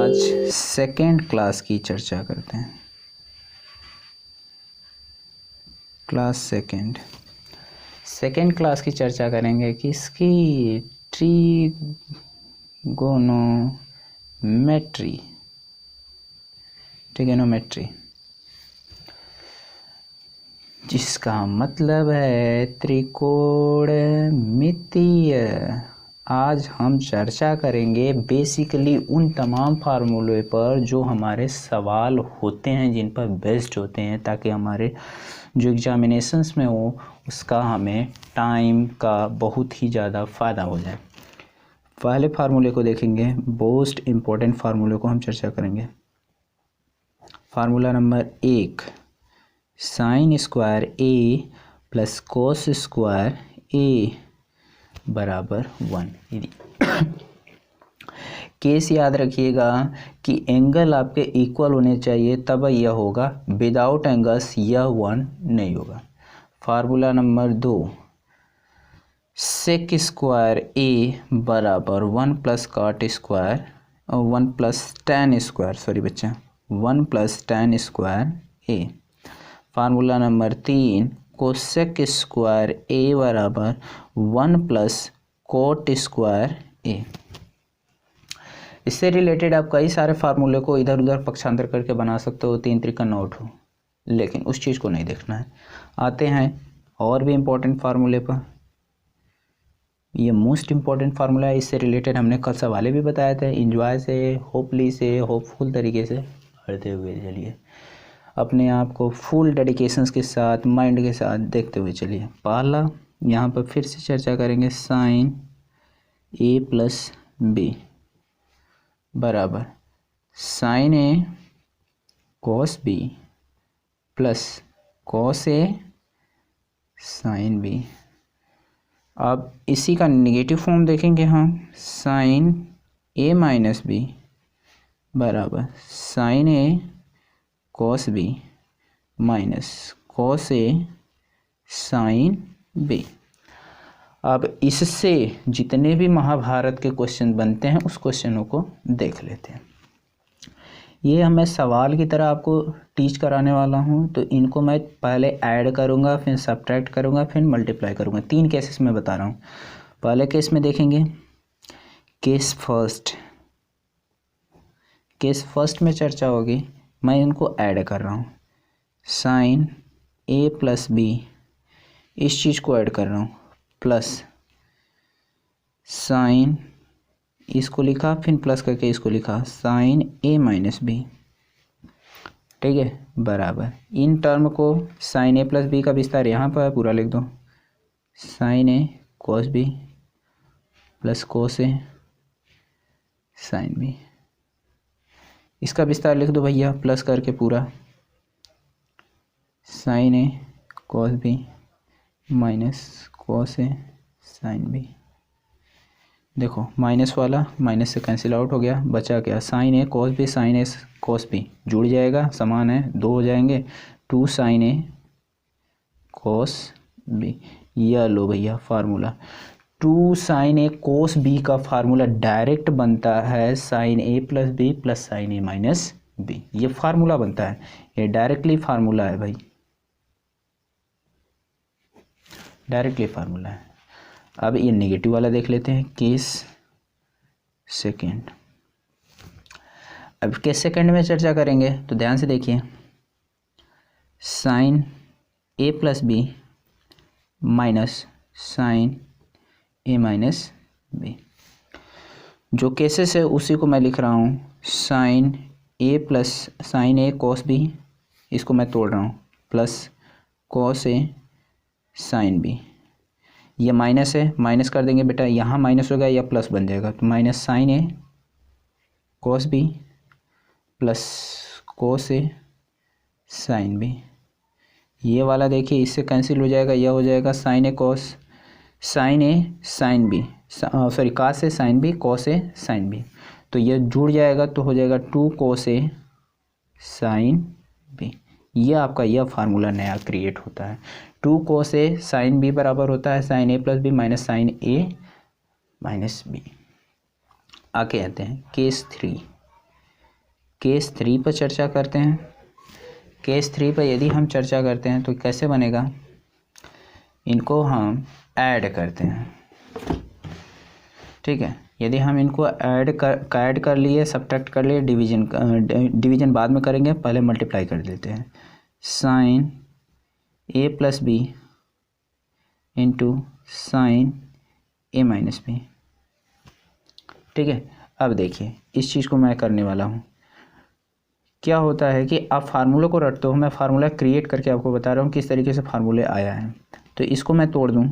आज second class की चर्चा करते हैं। क्लास सेकेंड क्लास की चर्चा करेंगे कि इसकी ट्रिगोनोमेट्री जिसका मतलब है त्रिकोणमितीय। आज हम चर्चा करेंगे बेसिकली उन तमाम फार्मूले पर जो हमारे सवाल होते हैं, जिन पर बेस्ड होते हैं, ताकि हमारे जो एग्जामिनेशंस में हो उसका हमें टाइम का बहुत ही ज़्यादा फ़ायदा हो जाए। पहले फार्मूले को देखेंगे, मोस्ट इम्पोर्टेंट फार्मूले को हम चर्चा करेंगे। Formula number 1, sign square A plus cos square A बराबर 1। केस याद रखिएगा कि एंगल आपके इक्वल होने चाहिए, तब यह होगा। विदाउट एंगल्स यह 1 नहीं होगा। Formula number 2, sec square A बराबर 1 प्लस कॉट स्क्वायर और 1 plus tan square A. Formula number 3, cosec square A बराबर 1 प्लस कोट स्क्वायर ए। इससे रिलेटेड आप कई सारे फार्मूले को इधर उधर पक्षांतर करके बना सकते हो, 3 त्रिक नोट हो, लेकिन उस चीज़ को नहीं देखना है। आते हैं और भी इम्पोर्टेंट फार्मूले पर। ये मोस्ट इम्पॉर्टेंट फार्मूला है, इससे रिलेटेड हमने कल सवाले भी बताए थे। इंजॉय से, होपली से, होपफुल तरीके से पढ़ते हुए चलिए, अपने आप को फुल डेडिकेशंस के साथ, माइंड के साथ देखते हुए चलिए। पहला यहाँ पर फिर से चर्चा करेंगे, साइन ए प्लस बी बराबर sign A cos B plus cos A sine B. अब इसी का नेगेटिव फॉर्म देखेंगे हम, साइन ए माइनस बी बराबर sign A cos B minus cos A sine B. अब इससे जितने भी महाभारत के क्वेश्चन बनते हैं उस क्वेश्चनों को देख लेते हैं। ये मैं सवाल की तरह आपको टीच कराने वाला हूँ, तो इनको मैं पहले ऐड करूँगा, फिर सब्ट्रैक्ट करूँगा, फिर मल्टीप्लाई करूँगा। 3 केसेस में बता रहा हूँ। पहले केस में देखेंगे, केस फर्स्ट में चर्चा होगी, मैं इनको ऐड कर रहा हूँ। साइन ए प्लस बी, इस चीज़ को ऐड कर रहा हूँ, प्लस साइन, इसको लिखा, फिर प्लस करके इसको लिखा, साइन ए माइनस बी, ठीक है, बराबर इन टर्म को साइन ए प्लस बी का विस्तार यहाँ पर पूरा लिख दो, sign A cos B plus cos A sine B. इसका विस्तार लिख दो भैया, प्लस करके पूरा, sign A cos B minus cos A sine B. देखो माइनस वाला माइनस से कैंसिल आउट हो गया, बचा क्या, साइन ए कॉस बी साइन ए कॉस बी जुड़ जाएगा, समान है, 2 हो जाएंगे, 2 साइन ए कॉस बी। यह लो भैया फार्मूला। 2 साइन ए कॉस बी का फार्मूला डायरेक्ट बनता है sign A plus B plus sign A minus B. ये फार्मूला बनता है, ये डायरेक्टली फार्मूला है भाई, डायरेक्टली फार्मूला है। अब ये नेगेटिव वाला देख लेते हैं, केस सेकेंड। अब केस सेकेंड में चर्चा करेंगे, तो ध्यान से देखिए, sign A plus B minus sign A minus B. जो केसेस है उसी को मैं लिख रहा हूँ, sign A plus sign A cos B, इसको मैं तोड़ रहा हूँ, plus cos A sine B. ये माइनस है, माइनस कर देंगे बेटा, यहाँ माइनस हो गया, या प्लस बन जाएगा, तो minus sign A cos B plus cos A sine B. ये वाला देखिए इससे कैंसिल हो जाएगा, यह हो जाएगा sign A cos sine A sine B, sorry cos A sine B cos A sine B. तो ये जुड़ जाएगा, तो हो जाएगा 2 कॉस ए साइन बी। ये आपका यह फार्मूला नया क्रिएट होता है। 2 कॉस ए साइन बी बराबर होता है sign A plus B minus sign A minus B. आगे आते हैं केस 3। केस 3 पर चर्चा करते हैं। केस 3 पर यदि हम चर्चा करते हैं तो कैसे बनेगा, इनको हम ऐड करते हैं। ठीक है, यदि हम इनको ऐड कर लिए, सब्ट्रैक्ट कर लिए, डिवीजन बाद में करेंगे, पहले मल्टीप्लाई कर देते हैं। Sign A plus B into sine A minus B. ठीक है, अब देखिए इस चीज़ को मैं करने वाला हूँ। क्या होता है कि आप फार्मूले को रटते हो, मैं फार्मूला क्रिएट करके आपको बता रहा हूँ किस तरीके से फार्मूले आया है। तो इसको मैं तोड़ दूँ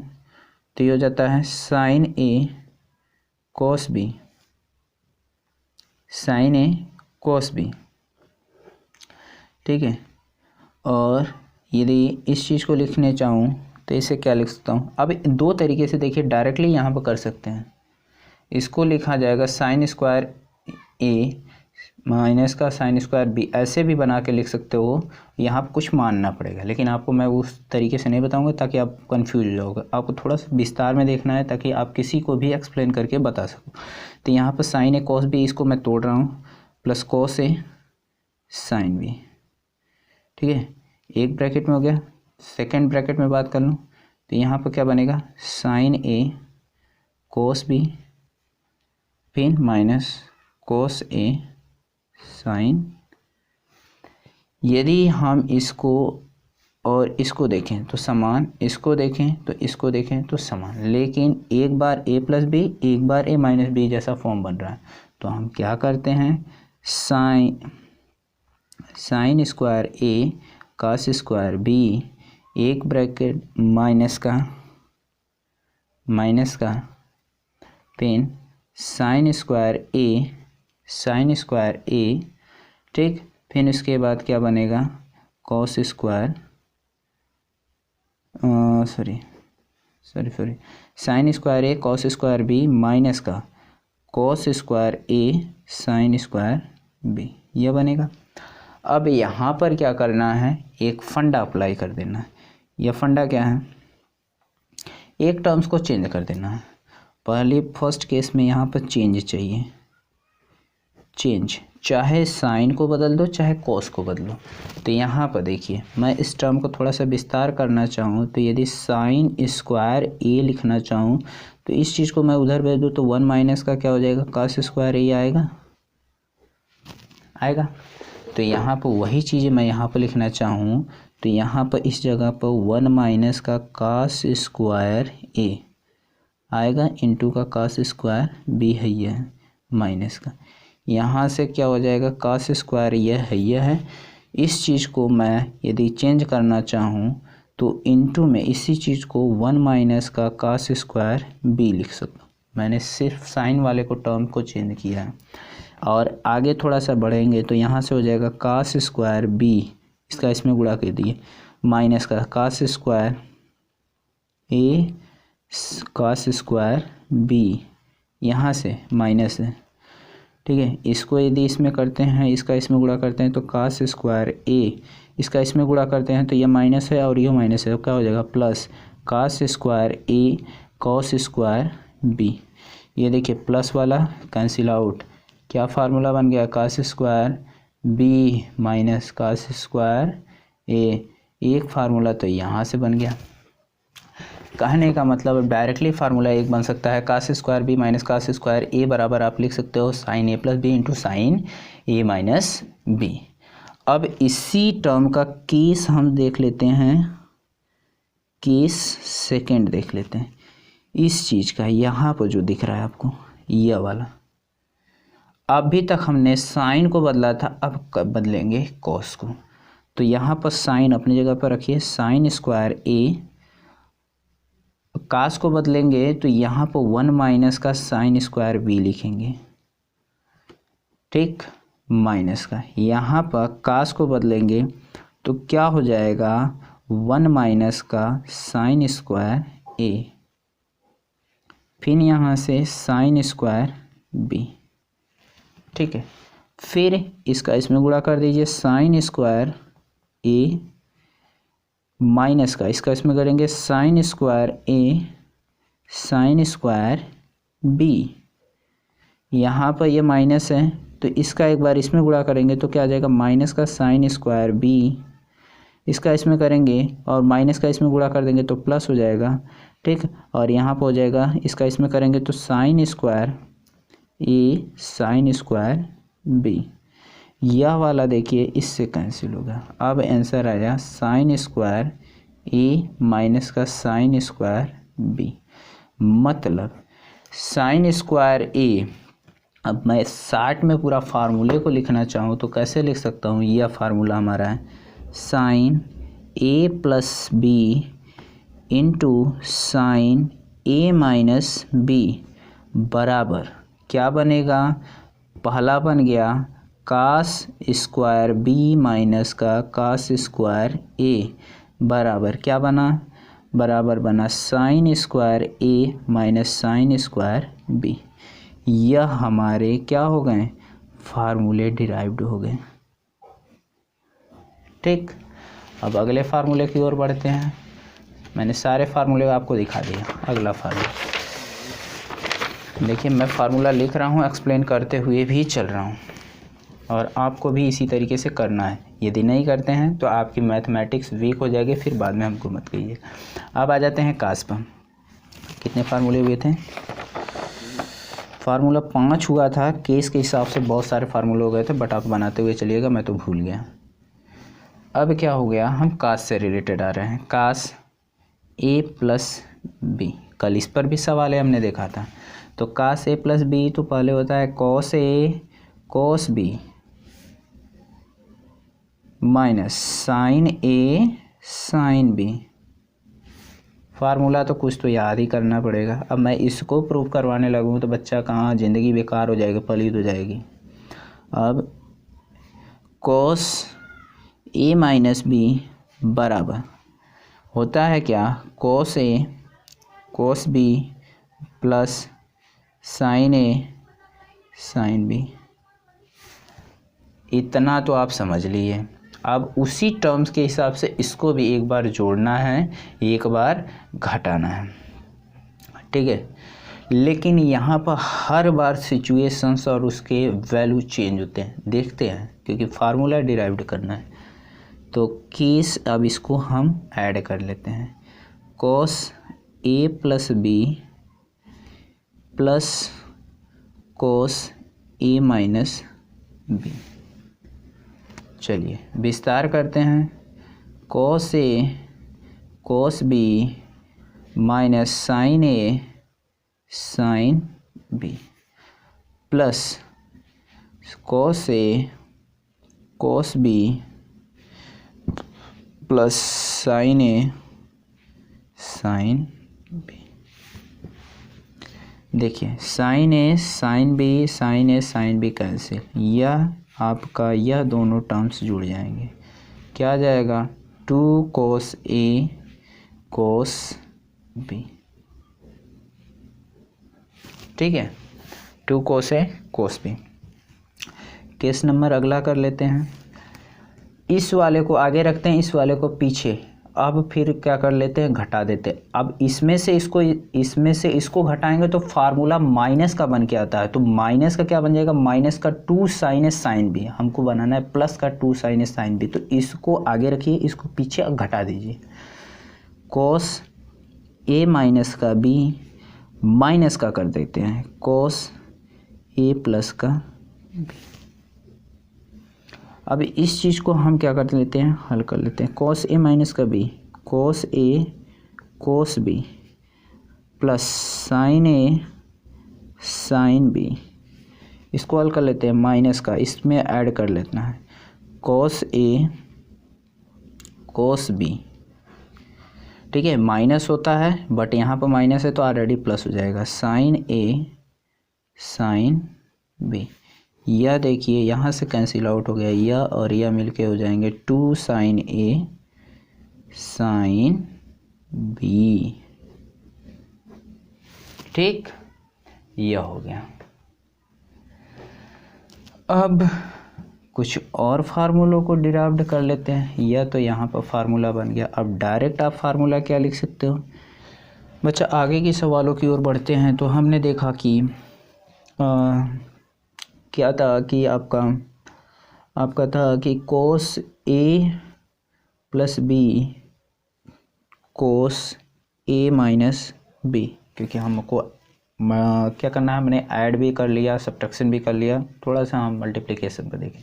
तो ये हो जाता है sign a cos B, sign a cos B. ठीक है, और यदि इस चीज़ को लिखने चाहूँ तो इसे क्या लिख सकता हूँ। अब दो तरीके से देखिए, डायरेक्टली यहाँ पर कर सकते हैं। इसको लिखा जाएगा साइन स्क्वायर ए माइनस का साइन स्क्वायर बी, ऐसे भी बना के लिख सकते हो। यहाँ पर कुछ मानना पड़ेगा, लेकिन आपको मैं उस तरीके से नहीं बताऊंगा ताकि आप कंफ्यूज हो जाओगे। आपको थोड़ा सा विस्तार में देखना है ताकि आप किसी को भी एक्सप्लेन करके बता सको। तो यहाँ पर साइन ए कॉस बी, इसको मैं तोड़ रहा हूँ, plus cos A sine B. ठीक है, एक ब्रैकेट में हो गया। सेकेंड ब्रैकेट में बात कर लूँ तो यहाँ पर क्या बनेगा, साइन ए कोस बी फिर माइनस कोस ए साइन। यदि हम इसको और इसको देखें तो समान, इसको देखें तो इसको देखें तो समान, लेकिन एक बार ए प्लस बी, एक बार ए माइनस बी जैसा फॉर्म बन रहा है। तो हम क्या करते हैं, साइन स्क्वायर ए कास स्क्वायर बी, एक ब्रैकेट माइनस का फिर साइन स्क्वायर ए। ठीक, फिर इसके बाद क्या बनेगा, कॉस स्क्वायर साइन स्क्वायर ए कॉस स्क्वायर बी माइनस का कॉस स्क्वायर ए साइन स्क्वायर बी, यह बनेगा। अब यहाँ पर क्या करना है, एक फंडा अप्लाई कर देना है। यह फंडा क्या है, एक टर्म्स को चेंज कर देना है। पहले फर्स्ट केस में यहाँ पर चेंज चाहिए, चेंज, चाहे साइन को बदल दो चाहे कॉस को बदलो। तो यहाँ पर देखिए, मैं इस टर्म को थोड़ा सा विस्तार करना चाहूँ तो यदि साइन स्क्वायर ए लिखना चाहूँ तो इस चीज़ को मैं उधर भेज दूँ तो 1 माइनस का क्या हो जाएगा, कास स्क्वायर ए आएगा। तो यहाँ पर वही चीज़ मैं यहाँ पर लिखना चाहूँ तो यहाँ पर इस जगह पर 1 माइनस का कास स्क्वायर ए आएगा, इंटू का कास स्क्वायर बी है, यह है माइनस का। यहाँ से क्या हो जाएगा, कास स्क्वायर यह है। इस चीज़ को मैं यदि चेंज करना चाहूँ तो इंटू में इसी चीज़ को 1 माइनस का कास स्क्वायर बी लिख सकता हूँ। मैंने सिर्फ साइन वाले को टर्म को चेंज किया है। और आगे थोड़ा सा बढ़ेंगे तो यहाँ से हो जाएगा कास स्क्वायर बी, इसका इसमें गुणा कर दिए, माइनस का कास स्क्वायर ए कास स्क्वायर बी, यहाँ से माइनस है। ठीक है, इसको यदि इसमें करते हैं, इसका इसमें गुणा करते हैं तो कास स्क्वायर ए, इसका इसमें गुणा करते हैं तो ये माइनस है और ये माइनस है, तो क्या हो जाएगा, प्लस कास स्क्वायर ए कॉस स्क्वायर बी। ये देखिए प्लस वाला कैंसिल आउट, क्या फार्मूला बन गया, cos square B minus cos square A. एक फार्मूला तो यहाँ से बन गया। कहने का मतलब डायरेक्टली फार्मूला एक बन सकता है, cos square B minus cos square A बराबर आप लिख सकते हो sine A plus B into sine A minus B. अब इसी टर्म का केस हम देख लेते हैं, केस सेकंड देख लेते हैं। इस चीज़ का यहाँ पर जो दिख रहा है आपको, यह वाला, अभी तक हमने साइन को बदला था, अब कब बदलेंगे कॉस को। तो यहाँ पर साइन अपनी जगह पर रखिए, साइन स्क्वायर ए, कास को बदलेंगे तो यहाँ पर 1 माइनस का साइन स्क्वायर बी लिखेंगे। ठीक, माइनस का, यहाँ पर कास को बदलेंगे तो क्या हो जाएगा, 1 माइनस का साइन स्क्वायर ए, फिर यहाँ से साइन स्क्वायर बी। ठीक है, फिर इसका इसमें गुणा कर दीजिए, साइन स्क्वायर ए माइनस का, इसका इसमें करेंगे साइन स्क्वायर ए साइन स्क्वायर बी। यहाँ पर ये माइनस है तो इसका एक बार इसमें गुणा करेंगे तो क्या आ जाएगा, माइनस का साइन स्क्वायर बी, इसका इसमें करेंगे और माइनस का इसमें गुणा कर देंगे तो प्लस हो जाएगा, ठीक। और यहाँ पर हो जाएगा, इसका इसमें करेंगे तो साइन स्क्वायर ए साइन स्क्वायर बी, यह वाला देखिए इससे कैंसिल होगा। अब आंसर आया साइन स्क्वायर ए माइनस का साइन स्क्वायर बी, मतलब साइन स्क्वायर ए। अब मैं 60 में पूरा फार्मूले को लिखना चाहूँ तो कैसे लिख सकता हूँ, यह फार्मूला हमारा है sign A plus B into sine A minus B बराबर क्या बनेगा, पहला बन गया कास स्क्वायर बी माइनस का कास स्क्वायर ए बराबर क्या बना, बराबर बना sign square A minus sine square B. यह हमारे क्या हो गए, फार्मूले डिराइव्ड हो गए, ठीक। अब अगले फार्मूले की ओर बढ़ते हैं। मैंने सारे फार्मूले आपको दिखा दिया। अगला फार्मूला देखिए, मैं फार्मूला लिख रहा हूँ, एक्सप्लेन करते हुए भी चल रहा हूँ, और आपको भी इसी तरीके से करना है। यदि नहीं करते हैं तो आपकी मैथमेटिक्स वीक हो जाएगी, फिर बाद में हमको मत कहिए। अब आ जाते हैं कास पर। कितने फार्मूले हुए थे, फार्मूला 5 हुआ था। केस के हिसाब से बहुत सारे फार्मूले हो गए थे, बट आप बनाते हुए चलिएगा, मैं तो भूल गया। अब क्या हो गया, हम कास से रिलेटेड आ रहे हैं, कास ए प्लस बी। कल इस पर भी सवाल है, हमने देखा था। तो कास ए प्लस बी तो पहले होता है cos A cos B minus sign A sine B. Formula तो कुछ तो याद ही करना पड़ेगा। अब मैं इसको प्रूव करवाने लगूँ तो बच्चा कहाँ, ज़िंदगी बेकार हो जाएगी, पलीद हो जाएगी। अब कॉस ए माइनस बी बराबर होता है क्या, cos A cos B plus sign A sine B. इतना तो आप समझ लिए। अब उसी टर्म्स के हिसाब से इसको भी एक बार जोड़ना है, एक बार घटाना है, ठीक है। लेकिन यहाँ पर हर बार सिचुएशंस और उसके वैल्यू चेंज होते हैं, देखते हैं, क्योंकि फार्मूला डिराइव्ड करना है। तो केस अब इसको हम ऐड कर लेते हैं, cos A plus B plus cos A minus B. चलिए विस्तार करते हैं, cos A cos B minus sign A sine B plus cos A cos B plus sign A sine B. देखिए साइन ए साइन बी साइन ए sine B cancel, यह आपका यह दोनों terms जुड़ जाएंगे। क्या आ जाएगा, 2 cos ए cos बी, ठीक है, 2 cos ए cos बी। केस नंबर अगला कर लेते हैं। इस वाले को आगे रखते हैं, इस वाले को पीछे। अब फिर क्या कर लेते हैं, घटा देते हैं। अब इसमें से इसको घटाएंगे तो फार्मूला माइनस का बन के आता है। तो माइनस का क्या बन जाएगा, माइनस का 2 sin ए साइन बी। हमको बनाना है प्लस का 2 sin ए साइन बी। तो इसको आगे रखिए, इसको पीछे घटा दीजिए। कॉस ए माइनस का बी माइनस का कर देते हैं कॉस ए प्लस का बी। अब इस चीज़ को हम क्या कर लेते हैं, हल कर लेते हैं। कॉस ए माइनस का B cos A cos B plus sign A sine B, इसको हल कर लेते हैं। माइनस का इसमें ऐड कर लेना है, कॉस ए कॉस बी, ठीक है। माइनस होता है बट यहाँ पर माइनस है तो ऑलरेडी प्लस हो जाएगा, साइन ए साइन बी। यह देखिए यहाँ से कैंसिल आउट हो गया, यह और यह मिलके हो जाएंगे 2 sin ए साइन बी, ठीक, यह हो गया। अब कुछ और फार्मूलों को डिराइव्ड कर लेते हैं। यह तो यहाँ पर फार्मूला बन गया। अब डायरेक्ट आप फार्मूला क्या लिख सकते हो बच्चा। आगे के सवालों की ओर बढ़ते हैं। तो हमने देखा कि क्या था कि आपका था कि कोस A plus B cos A minus B, क्योंकि हमको क्या करना है, हमने ऐड भी कर लिया, सब्ट्रैक्शन भी कर लिया, थोड़ा सा हम मल्टीप्लिकेशन पर देखें।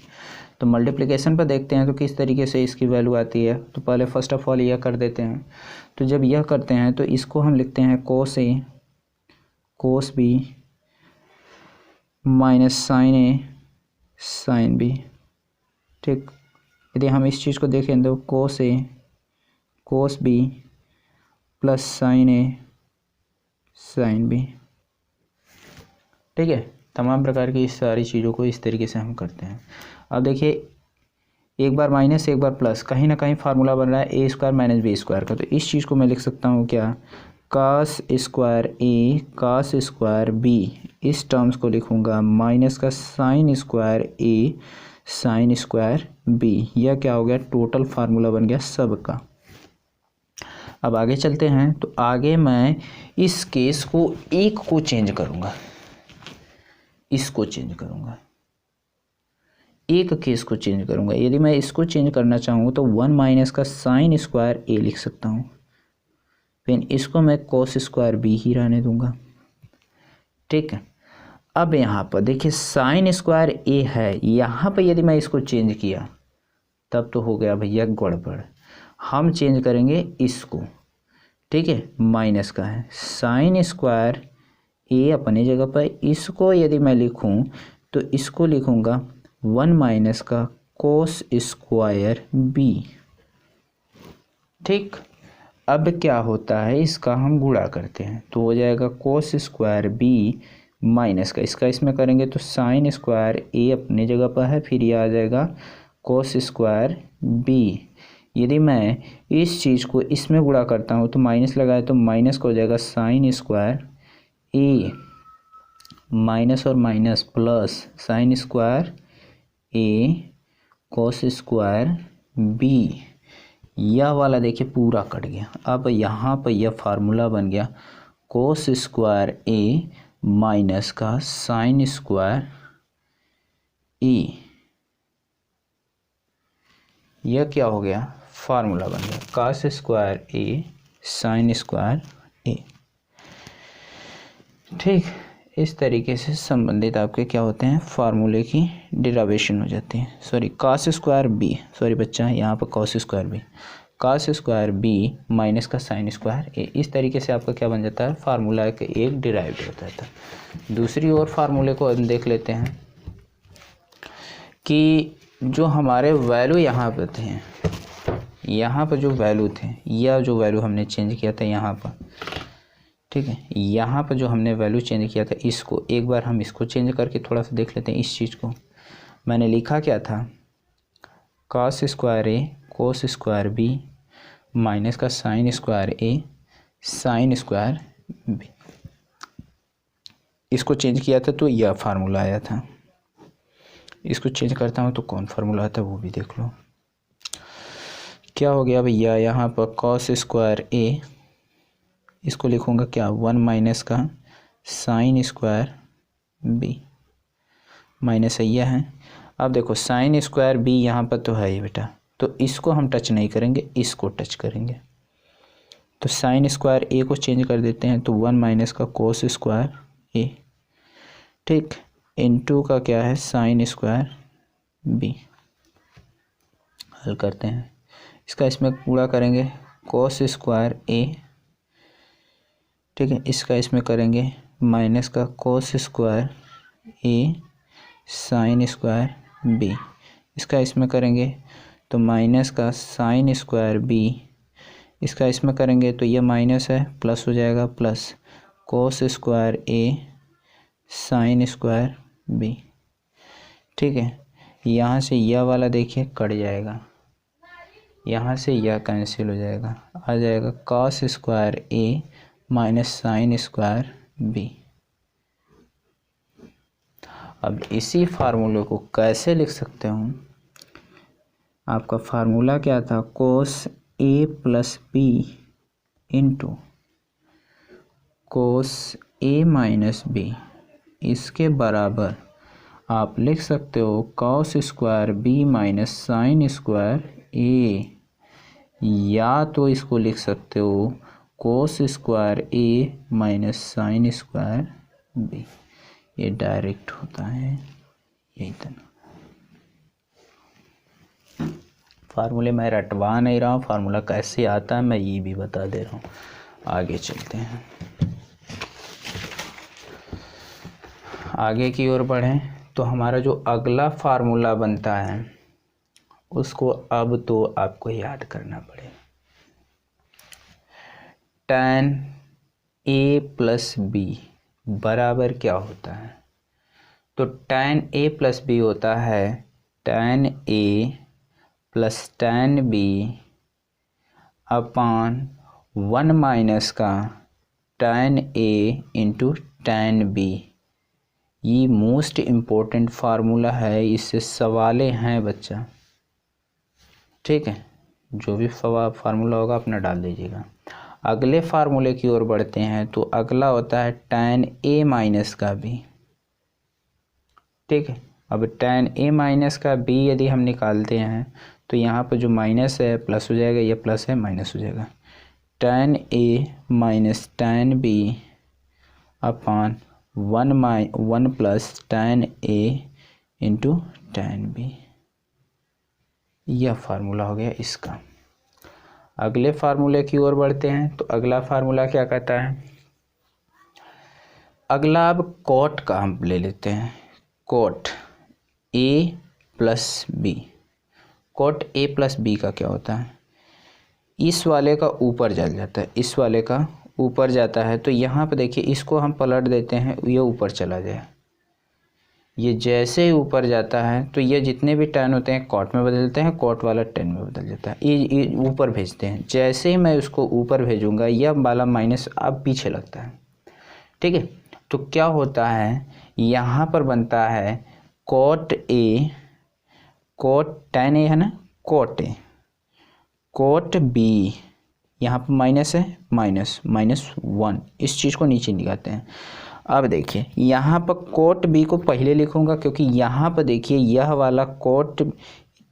तो मल्टीप्लिकेशन पर देखते हैं तो किस तरीके से इसकी वैल्यू आती है। तो पहले फर्स्ट ऑफ ऑल यह कर देते हैं। तो जब यह करते हैं तो इसको हम लिखते हैं कोस ए कोस बी माइनस साइन ए साइन बी। ठीक, यदि हम इस चीज़ को देखें तो कोस ए कोस बी प्लस साइन ए साइन बी। ठीक है, तमाम प्रकार की इस सारी चीज़ों को इस तरीके से हम करते हैं। अब देखिए, एक बार माइनस एक बार प्लस, कहीं ना कहीं फार्मूला बन रहा है ए स्क्वायर माइनस बी स्क्वायर का। तो इस चीज़ को मैं लिख सकता हूँ क्या, कास स्क्वायर ए कास स्क्वायर बी, इस टर्म्स को लिखूँगा माइनस का साइन स्क्वायर ए साइन स्क्वायर बी। यह क्या हो गया, टोटल फार्मूला बन गया सबका। अब आगे चलते हैं। तो आगे मैं इस केस को एक को चेंज करूँगा, इसको चेंज करूँगा, एक केस को चेंज करूँगा। यदि मैं इसको चेंज करना चाहूँ तो 1 माइनस का साइन स्क्वायर ए लिख सकता हूँ, फिर इसको मैं कोस स्क्वायर बी ही रहने दूंगा। ठीक है, अब यहाँ पर देखिए साइन स्क्वायर ए है, यहाँ पर यदि मैं इसको चेंज किया तब तो हो गया भैया गड़बड़। हम चेंज करेंगे इसको। ठीक है, माइनस का है साइन स्क्वायर ए अपनी जगह पर, इसको यदि मैं लिखूं तो इसको लिखूंगा 1 माइनस का कोस स्क्वायर बी। ठीक, अब क्या होता है, इसका हम गुणा करते हैं तो हो जाएगा कोस स्क्वायर बी माइनस का, इसका इसमें करेंगे तो साइन स्क्वायर ए अपनी जगह पर है, फिर ये आ जाएगा कोस स्क्वायर बी। यदि मैं इस चीज़ को इसमें गुणा करता हूँ तो माइनस लगाए तो माइनस का हो जाएगा साइन स्क्वायर ए माइनस और माइनस प्लस साइन स्क्वायर ए कोस स्क्वायर बी। यह वाला देखिए पूरा कट गया। अब यहाँ पर यह फार्मूला बन गया कोस स्क्वायर ए माइनस का साइन स्क्वायर ए। यह क्या हो गया, फार्मूला बन गया cos square A sign square A. ठीक, इस तरीके से संबंधित आपके क्या होते हैं, फार्मूले की डिराइवेशन हो जाती है। Sorry, cos square b, sorry बच्चा, यहाँ पर cos square b, cos square B minus का साइन स्क्वायर ए। इस तरीके से आपका क्या बन जाता है, फार्मूला का एक डिराइव होता है। दूसरी ओर फार्मूले को हम देख लेते हैं कि जो हमारे वैल्यू यहाँ पर थे, यहाँ पर जो वैल्यू थे, यह जो वैल्यू हमने चेंज किया था यहाँ पर, ठीक है, यहाँ पर जो हमने वैल्यू चेंज किया था, इसको एक बार हम इसको चेंज करके थोड़ा सा देख लेते हैं। इस चीज़ को मैंने लिखा क्या था, कॉस स्क्वायर ए कोस स्क्वायर बी माइनस का साइन स्क्वायर ए साइन स्क्वायर बी। इसको चेंज किया था तो यह फार्मूला आया था। इसको चेंज करता हूँ तो कौन फार्मूला आता है वो भी देख लो। क्या हो गया भैया, यहाँ पर कॉस स्क्वायर ए, इसको लिखूँगा क्या, 1 माइनस का साइन स्क्वायर बी माइनस यह है। अब देखो साइन स्क्वायर बी यहाँ पर तो है ये बेटा, तो इसको हम टच नहीं करेंगे, इसको टच करेंगे। तो साइन स्क्वायर ए को चेंज कर देते हैं तो 1 माइनस का कोस स्क्वायर ए, ठीक, इनटू का क्या है साइन स्क्वायर बी। हल करते हैं, इसका इसमें पूरा करेंगे कोस स्क्वायर ए, ठीक है, इसका इसमें करेंगे माइनस का कोस स्क्वायर ए साइन स्क्वायर बी, इसका इसमें करेंगे तो माइनस का साइन स्क्वायर बी, इसका इसमें करेंगे तो यह माइनस है प्लस हो जाएगा प्लस कोस स्क्वायर ए साइन स्क्वायर बी। ठीक है, यहाँ से यह वाला देखिए कट जाएगा, यहाँ से यह कैंसिल हो जाएगा, आ जाएगा cos square A minus sine square B. अब इसी फार्मूले को कैसे लिख सकते हूँ, आपका फार्मूला क्या था, cos A plus B into cos A minus B, इसके बराबर आप लिख सकते हो cos square B minus sine square A, या तो इसको लिख सकते हो cos square A minus sine square B. ये डायरेक्ट होता है यही तरह। फार्मूले मैं रटवा नहीं रहा हूँ, फार्मूला कैसे आता है मैं ये भी बता दे रहा हूँ। आगे चलते हैं, आगे की ओर बढ़ें तो हमारा जो अगला फार्मूला बनता है उसको अब तो आपको याद करना पड़ेगा। tan a प्लस बी बराबर क्या होता है? तो tan a प्लस बी होता है tan a plus tan b upon 1 minus का tan a into tan b। ये मोस्ट इम्पोर्टेंट फार्मूला है, इससे सवालें हैं बच्चा, ठीक है। जो भी फार्मूला होगा अपना डाल दीजिएगा। अगले फार्मूले की ओर बढ़ते हैं तो अगला होता है tan a माइनस का b, ठीक है। अब tan a माइनस का b यदि हम निकालते हैं तो यहाँ पर जो माइनस है प्लस हो जाएगा, ये प्लस है माइनस हो जाएगा। tan a minus tan b upon 1 plus tan a into tan b। यह फार्मूला हो गया इसका। अगले फार्मूले की ओर बढ़ते हैं तो अगला फार्मूला क्या कहता है? अगला अब कॉट का हम ले लेते हैं, cot a plus b. Cot a plus b का क्या होता है? इस वाले का ऊपर चल जाता है, इस वाले का ऊपर जाता है, तो यहाँ पे देखिए इसको हम पलट देते हैं, ये ऊपर चला जाए। ये जैसे ही ऊपर जाता है तो ये जितने भी tan होते हैं कॉट में बदलते हैं, कॉट वाला tan में बदल जाता है, ये ऊपर भेजते हैं। जैसे ही मैं उसको ऊपर भेजूंगा यह वाला माइनस अब पीछे लगता है, ठीक है। तो क्या होता है, यहाँ पर बनता है कॉट ए, कॉट tan ए है ना, कॉट ए, कॉट बी, यहाँ पर माइनस है, -1, इस चीज़ को नीचे निकालते हैं। अब देखिए यहाँ पर कोट बी को पहले लिखूंगा क्योंकि यहाँ पर देखिए यह वाला cot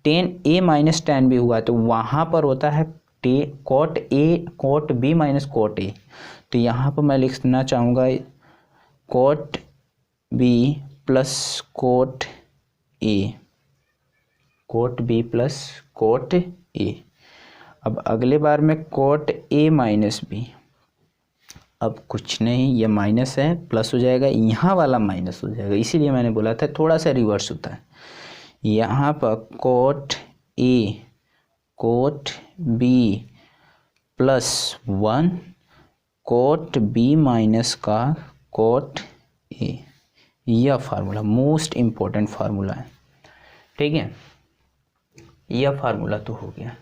tan a minus tan b हुआ, तो वहाँ पर होता है cot a cot b minus cot a। तो यहाँ पर मैं लिखना चाहूँगा cot b plus cot a, cot b plus cot a। अब अगले बार में कोट a माइनस b, अब कुछ नहीं, ये माइनस है प्लस हो जाएगा, यहाँ वाला माइनस हो जाएगा, इसीलिए मैंने बोला था थोड़ा सा रिवर्स होता है। यहाँ पर cot a cot b plus 1 cot b minus का कोट ए, यह फार्मूला मोस्ट इम्पोर्टेंट फार्मूला है, ठीक है। यह फार्मूला तो हो गया।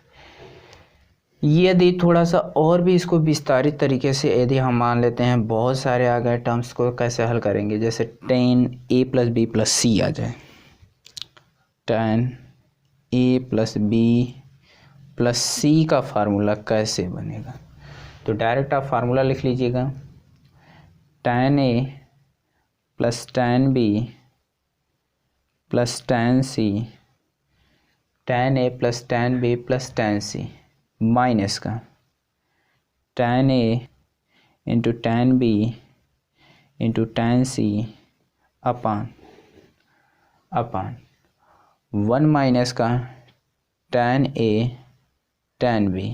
यदि थोड़ा सा और भी इसको विस्तारित तरीके से यदि हम मान लेते हैं, बहुत सारे आ गए टर्म्स को कैसे हल करेंगे, जैसे tan a plus B plus C आ जाए, tan a plus B plus C का फार्मूला कैसे बनेगा? तो डायरेक्ट आप फार्मूला लिख लीजिएगा, tan a plus tan b plus tan c, tan a plus tan b plus tan c minus का tan a into tan b into tan c upon 1 minus का tan a tan b,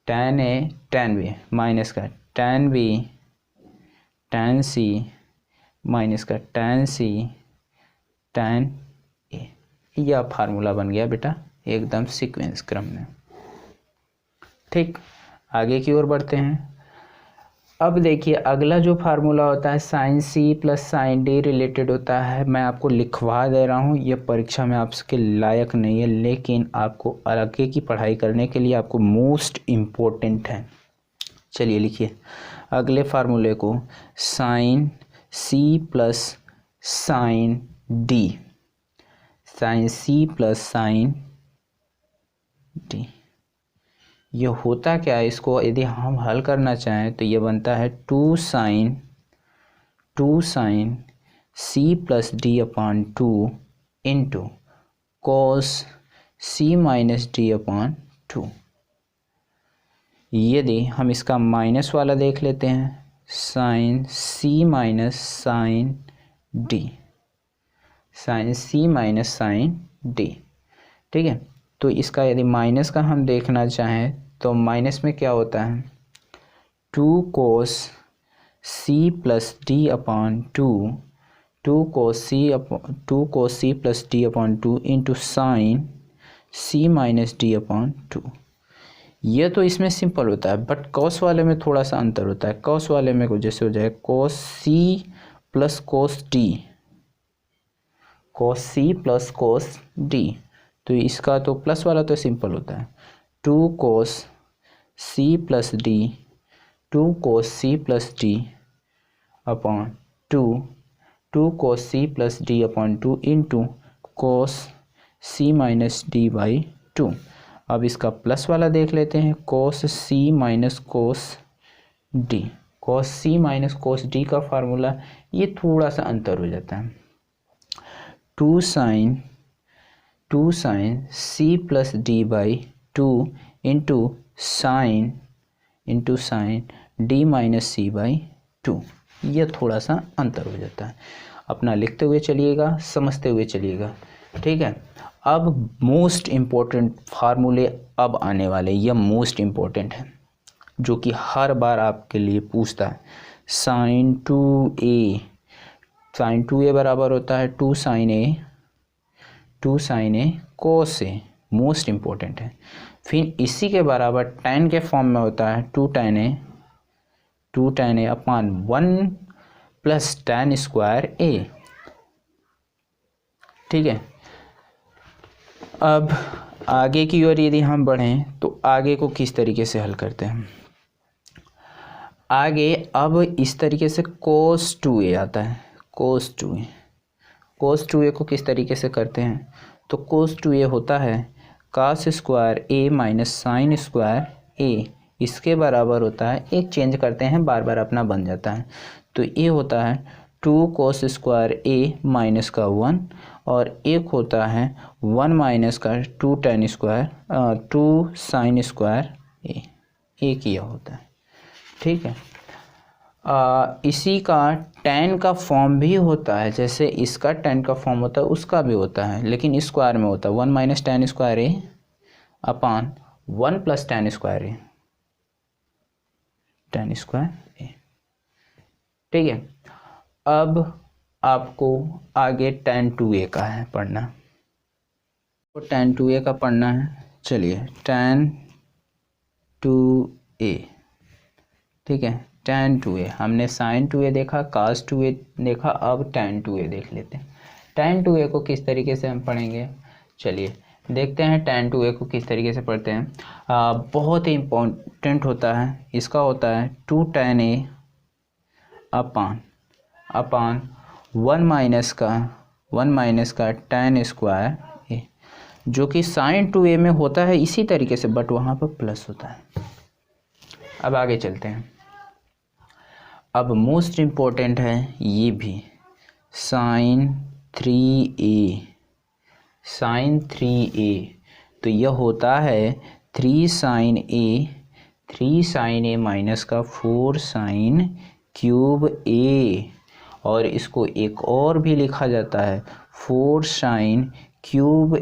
tan a tan b minus का tan b tan c minus का tan c tan a। यह formula बन गया बेटा एकदम sequence क्रम में, ठीक। आगे की ओर बढ़ते हैं। अब देखिए अगला जो फार्मूला होता है साइन सी प्लस साइन डी रिलेटेड होता है। मैं आपको लिखवा दे रहा हूँ, ये परीक्षा में आपके लायक नहीं है, लेकिन आपको आगे की पढ़ाई करने के लिए आपको मोस्ट इम्पोर्टेंट है। चलिए लिखिए अगले फार्मूले को, साइन सी प्लस साइन डी, साइन सी प्लस साइन डी। ये होता क्या है, इसको यदि हम हल करना चाहें तो ये बनता है 2 साइन सी plus D upon two into cos C minus D upon two. यदि हम इसका माइनस वाला देख लेते हैं, साइन सी माइनस साइन डी, साइन सी माइनस साइन डी। ठीक है, तो इसका यदि माइनस का हम देखना चाहें तो माइनस में क्या होता है, two cos c plus D upon two, two cos c plus D upon two into sine सी माइनस डी अपॉन टू। यह तो इसमें सिंपल होता है, बट कॉस वाले में थोड़ा सा अंतर होता है। कॉस वाले में कुछ जैसे हो जाए cos c plus cos d, cos c plus cos d, तो इसका तो प्लस वाला तो सिंपल होता है, two cos c plus d, two cos c plus D upon two, two cos c plus D upon two into cos c minus d by two. अब इसका plus वाला देख लेते हैं, cos c minus cos d, cos c minus cos d का formula ये थोड़ा सा अंतर हो जाता है, two sine C plus d by two into sine d minus c by two. ये थोड़ा सा अंतर हो जाता है। अपना लिखते हुए चलिएगा, समझते हुए चलिएगा। ठीक है, अब मोस्ट इम्पोर्टेंट फार्मूले अब आने वाले, यह मोस्ट इम्पोर्टेंट है जो कि हर बार आपके लिए पूछता है। Sine two a, sine two a बराबर होता है two sine a cos a, most important है। फिर इसी के बराबर tan के फॉर्म में होता है two tan A upon one plus tan square A. ठीक है, अब आगे की ओर यदि हम बढ़ें तो आगे को किस तरीके से हल करते हैं। आगे अब इस तरीके से कोस टू ए आता है, कोस टू ए को किस तरीके से करते हैं, तो कोस टू ए होता है cos square A minus sine square ए, इसके बराबर होता है, एक चेंज करते हैं बार बार अपना बन जाता है, तो ये होता है two cos square A minus का वन, और एक होता है वन माइनस का two tan square two sine square A, एक यह होता है। ठीक है, इसी का tan का फॉर्म भी होता है, जैसे इसका tan का फॉर्म होता है उसका भी होता है, लेकिन स्क्वायर में होता है one minus tan square A upon one plus tan square A, tan square A. ठीक है, अब आपको आगे tan 2a का है पढ़ना, तो tan 2a का पढ़ना है। चलिए tan 2a, ठीक है, tan 2a हमने sin 2a देखा, cos 2a देखा, अब tan 2a देख लेते हैं। tan 2a को किस तरीके से हम पढ़ेंगे, चलिए देखते हैं tan 2a को किस तरीके से पढ़ते हैं। बहुत ही इम्पोर्टेंट होता है, इसका होता है two tan a upon one minus का tan स्क्वायर ए, जो कि sin 2a में होता है इसी तरीके से, बट वहाँ पर प्लस होता है। अब आगे चलते हैं। अब मोस्ट इम्पोर्टेंट है ये भी, sin 3a, तो यह होता है 3 sin a माइनस का 4 sin क्यूब a, और इसको एक और भी लिखा जाता है 4 sin क्यूब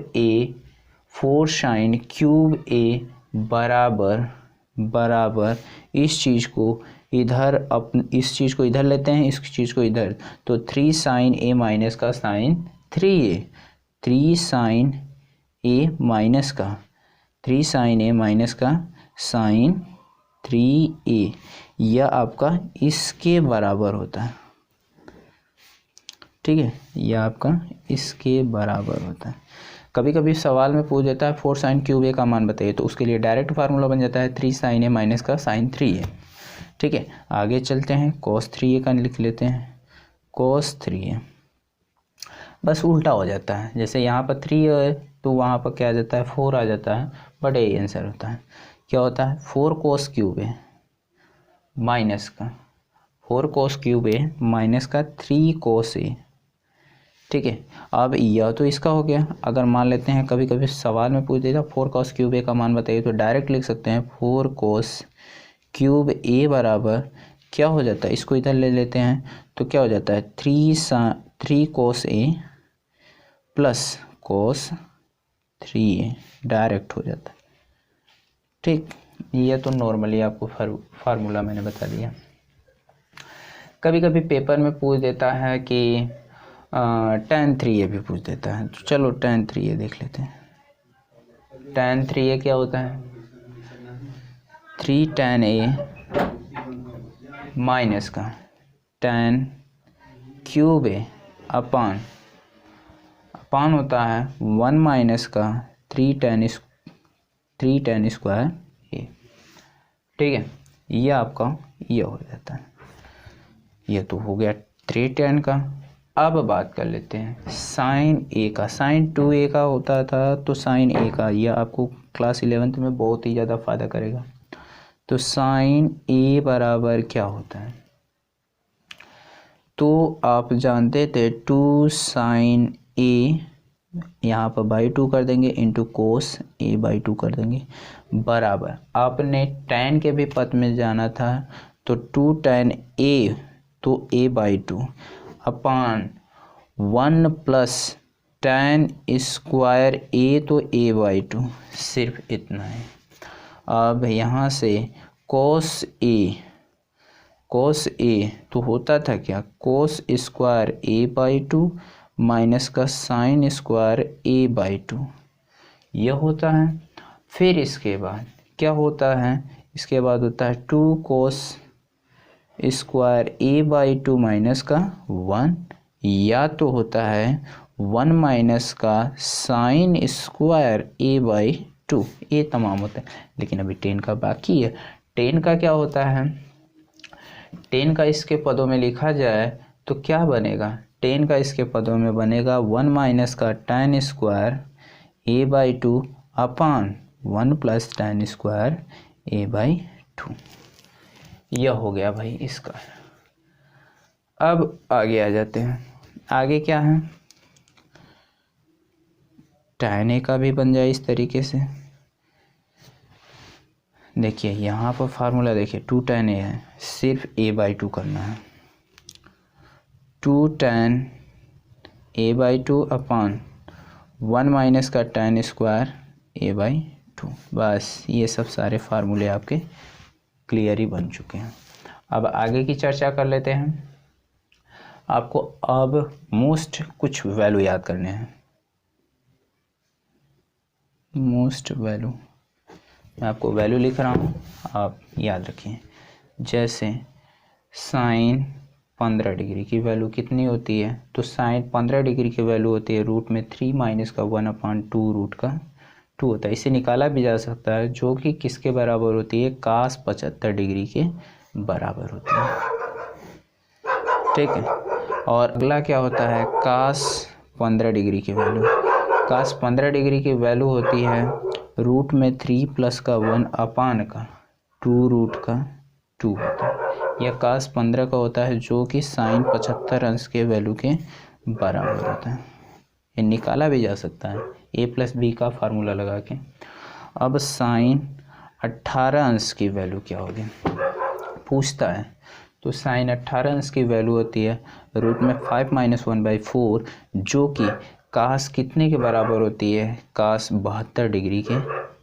a बराबर इस चीज़ को इधर लेते हैं, इस चीज़ को इधर, तो 3 sin a माइनस का sin 3a, 3 sin a minus का sin 3a, यह आपका इसके बराबर होता है। ठीक है, यह आपका इसके बराबर होता है। कभी कभी सवाल में पूछ देता है 4 sin क्यूब a का मान बताइए, तो उसके लिए डायरेक्ट फार्मूला बन जाता है 3 sin a माइनस का sin 3a। ठीक है, आगे चलते हैं, cos 3a का लिख लेते हैं, cos 3a बस उल्टा हो जाता है, जैसे यहाँ पर 3 है तो वहाँ पर क्या आ जाता है 4 आ जाता है, बट यही आंसर होता है। क्या होता है 4 cos क्यूब a माइनस का 3 cos a ठीक है। अब यह तो इसका हो गया। अगर मान लेते हैं कभी कभी सवाल में पूछ देता 4 cos क्यूब ए का मान बताइए, तो डायरेक्ट लिख सकते हैं 4 cos क्यूब ए बराबर क्या हो जाता है, इसको इधर ले लेते हैं तो क्या हो जाता है 3 cos ए प्लस cos 3a डायरेक्ट हो जाता है। ठीक, ये तो नॉर्मली आपको फार्मूला मैंने बता दिया। कभी कभी पेपर में पूछ देता है कि tan 3a भी पूछ देता है, तो चलो tan 3a देख लेते हैं। tan 3a क्या होता है 3 tan a माइनस का tan क्यूब ए अपान होता है 1 माइनस का 3 tan स्क्वायर ए। ठीक है, ये आपका ये हो जाता है। ये तो हो गया 3 tan का। अब बात कर लेते हैं साइन ए का। साइन 2a का होता था, तो साइन ए का यह आपको क्लास 11th में बहुत ही ज़्यादा फायदा करेगा। तो साइन ए बराबर क्या होता है, तो आप जानते थे 2 साइन ए, यहाँ पर बाई 2 कर देंगे इंटू कोस ए बाई 2 कर देंगे, बराबर आपने tan के भी पद में जाना था, तो 2 tan ए तो a by 2 upon 1 plus tan square A तो a बाई 2, सिर्फ इतना है। अब यहाँ से cos a तो होता था क्या cos square a by 2 minus का साइन स्क्वायर a बाई 2, यह होता है। फिर इसके बाद क्या होता है, इसके बाद होता है 2 cos square a by 2 minus का 1, या तो होता है 1 माइनस का साइन स्क्वायर a बाई 2, ये तमाम होता है। लेकिन अभी 10 का बाकी है। 10 का क्या होता है, 10 का इसके पदों में लिखा जाए तो क्या बनेगा, 10 का इसके पदों में बनेगा 1 माइनस का tan square a by 2 upon 1 plus tan square a by 2। यह हो गया भाई इसका। अब आगे आ जाते हैं। आगे क्या है, tan a का भी बन जाए इस तरीके से। देखिए यहाँ पर फार्मूला देखिए 2 tan a है, सिर्फ a बाई 2 करना है। 2 tan a by 2 upon 1 minus का tan स्क्वायर a बाई 2, बस ये सब सारे फार्मूले आपके क्लियर ही बन चुके हैं। अब आगे की चर्चा कर लेते हैं। आपको अब मोस्ट कुछ वैल्यू याद करने हैं। मोस्ट वैल्यू, मैं आपको वैल्यू लिख रहा हूँ, आप याद रखें। जैसे साइन 15 डिग्री की वैल्यू कितनी होती है, तो साइन 15 डिग्री की वैल्यू होती है रूट में 3 माइनस का 1 अपान 2 रूट का 2 होता है। इसे निकाला भी जा सकता है, जो कि किसके बराबर होती है, कास 75 डिग्री के बराबर होती है। ठीक है, और अगला क्या होता है, कास 15 डिग्री की वैल्यू। कास 15 डिग्री की वैल्यू होती है रूट में 3 प्लस का 1 अपान का 2 रूट का 2 होता है। यह कास 15 का होता है, जो कि साइन 75 अंश के वैल्यू के बराबर होता है। ये निकाला भी जा सकता है a प्लस बी का फार्मूला लगा के। अब साइन 18 अंश की वैल्यू क्या होगी पूछता है, तो साइन 18 अंश की वैल्यू होती है रूट में 5 माइनस 1/4, जो कि कास कितने के बराबर होती है, कास 72 डिग्री के